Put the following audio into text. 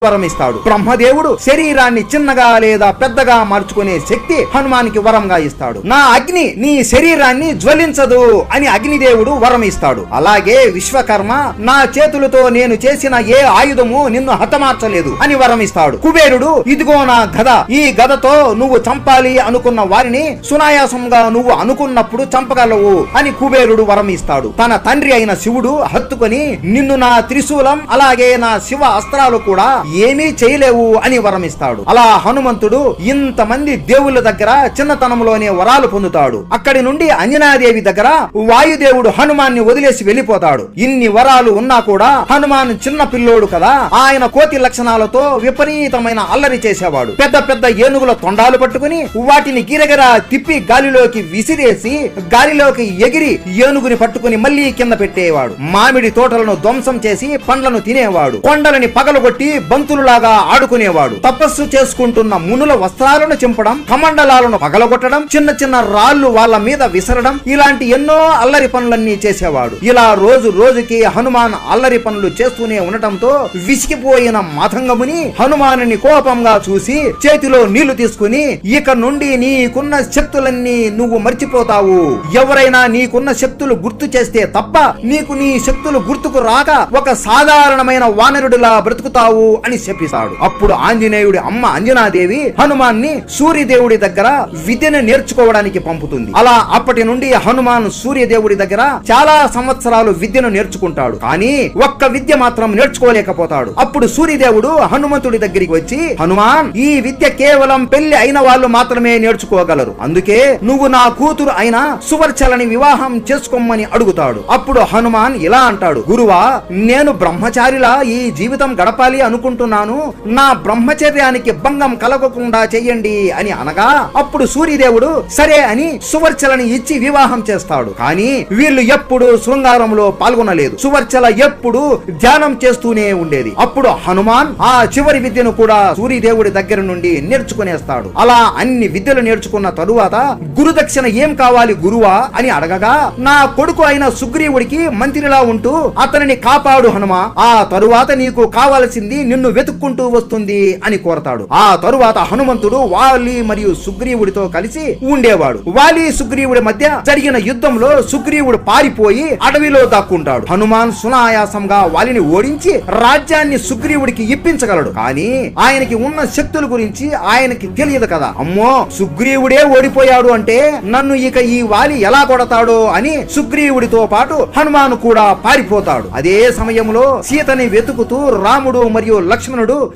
వరమిస్తాడు. బ్రహ్మదేవుడు శరీరాన్ని చిన్నగా లేదా పెద్దగా మార్చుకునే శక్తి హనుమానికి వరంగా ఇస్తాడు. నా అగ్ని నీ శరీరాన్ని జ్వలించదు అని అగ్నిదేవుడు వరం ఇస్తాడు. అలాగే విశ్వకర్మ నా చేతులతో నేను చేసిన ఏ ఆయుధము నిన్ను హతమార్చలేదు అని వరం ఇస్తాడు. కుబేరుడు ఇదిగో నా గద, ఈ గదతో నువ్వు చంపాలి అనుకున్న వారిని సునాయాసంగా నువ్వు అనుకున్నప్పుడు చంపగలవు అని కుబేరుడు వరం ఇస్తాడు. తన తండ్రి అయిన శివుడు హత్తుకొని నిన్ను నా త్రిశూలం అలాగే నా శివ అస్త్రాలు కూడా ఏమీ చేయలేవు అని వరం ఇస్తాడు. అలా హనుమంతుడు ఇంతమంది దేవుళ్ళ దగ్గర చిన్నతనంలోనే వరాలు పొందుతాడు. అక్కడి నుండి అంజనాదేవి దగ్గర వాయుదేవుడు హనుమాన్ని వదిలేసి వెళ్ళిపోతాడు. ఇన్ని వరాలు ఉన్నా కూడా హనుమాన్ చిన్న పిల్లోడు కదా, ఆయన కోతి లక్షణాలతో విపరీతమైన అల్లరి చేసేవాడు. పెద్ద పెద్ద ఏనుగుల తొండాలు పట్టుకుని వాటిని గిరగిరా తిప్పి గాలిలోకి విసిరేసి గాలిలోకి ఎగిరి ఏనుగుని పట్టుకుని మళ్లీ కింద పెట్టేవాడు. మామిడి తోటలను ధ్వంసం చేసి పండ్లను తినేవాడు. కొండలని పగలగొట్టి బంతులులాగా ఆడుకునేవాడు. తపస్సు చేసుకుంటున్న మునుల వస్త్రాలను చింపడం, కమండలాలను పగలగొట్టడం, చిన్న చిన్న రాళ్లు వాళ్ళ మీద విసరడం, ఇలాంటి ఎన్నో అల్లరి పనులన్నీ చేసేవాడు. ఇలా రోజు రోజుకి హనుమాన్ అల్లరి పనులు చేస్తూనే ఉండటంతో విసిగిపోయిన మాతంగముని హనుమానుని కోపంగా చూసి చేతిలో నీళ్లు తీసుకుని ఇక నుండి నీకున్న శక్తులన్నీ నువ్వు మర్చిపోతావు. ఎవరైనా నీకున్న శక్తులు గుర్తు చేస్తే తప్ప నీకు నీ శక్తులు గుర్తుకు రాక ఒక సాధారణమైన వానరుడిలా బ్రతుకుతావు అని చెప్పిస్తాడు. అప్పుడు ఆంజనేయుడి అమ్మ అంజనాదేవి హనుమాన్ని సూర్యదేవుడి దగ్గర విద్యను నేర్చుకోవడానికి పంపుతుంది. అలా అప్పటి నుండి హనుమాన్ సూర్యదేవుడి దగ్గర చాలా సంవత్సరాలు విద్యను నేర్చుకుంటాడు. కానీ ఒక్క విద్య మాత్రం నేర్చుకోలేకపోతాడు. అప్పుడు సూర్యదేవుడు హనుమంతుడి దగ్గరికి వచ్చి, హనుమాన్, ఈ విద్య కేవలం పెళ్లి అయిన వాళ్ళు మాత్రమే నేర్చుకోగలరు. అందుకే నువ్వు నా కూతురు అయిన సువర్చలని వివాహం చేసుకోమని అడుగుతాడు. అప్పుడు హనుమాన్ ఇలా అంటాడు, గురువా, నేను బ్రహ్మచారిలా ఈ జీవితం గడపాలి అనుకుంటున్నాను. నా బ్రహ్మచర్యానికి భంగం కలగకుండా చెయ్యండి అని అనగా అప్పుడు సూర్యదేవుడు సరే అని సువర్చలని ఇచ్చి వివాహం చేస్తాడు. కానీ వీళ్ళు ఎప్పుడు శృంగారంలో పాల్గొనలేదు. సువర్చల ఎప్పుడు ధ్యానం చేస్తూనే ఉండేది. అప్పుడు హనుమాన్ ఆ చివరి విద్యను కూడా సూర్యదేవుడి దగ్గర నుండి నేర్చుకునేస్తాడు. అలా అన్ని విద్యలు నేర్చుకున్న తరువాత గురుదక్షిణ ఏం కావాలి గురువా అని అడగగా, నా కొడుకు అయిన సుగ్రీవుడికి మంత్రిలా ఉంటూ అతనిని కాపాడు హనుమా, ఆ తరువాత నీకు కావాల్సింది నిన్ను వెతుక్కుంటూ వస్తుంది అని కోరతాడు. ఆ తరువాత హనుమంతుడు వాలి మరియు సుగ్రీవుడితో కలిసి ఉండేవాడు. వాలి సుగ్రీవుడి మధ్య జరిగిన యుద్ధంలో సుగ్రీవుడు పారిపోయి అడవిలో దాక్కుంటాడు. హనుమాన్ సునాయాసంగా వాలిని ఓడించి రాజ్యాన్ని సుగ్రీవుడికి ఇప్పించగలడు. కానీ ఆయనకి ఉన్న శక్తుల గురించి ఆయనకి తెలియదు కదా. అమ్మో, సుగ్రీవుడే ఓడిపోయాడు అంటే నన్ను ఇక ఈ వాలి ఎలా కొడతాడో అని సుగ్రీవుడితో పాటు హనుమాన్ కూడా పారిపోతాడు. అదే సమయంలో సీతని వెతుకుతూ రాముడు మరియు లక్ష్మణుడు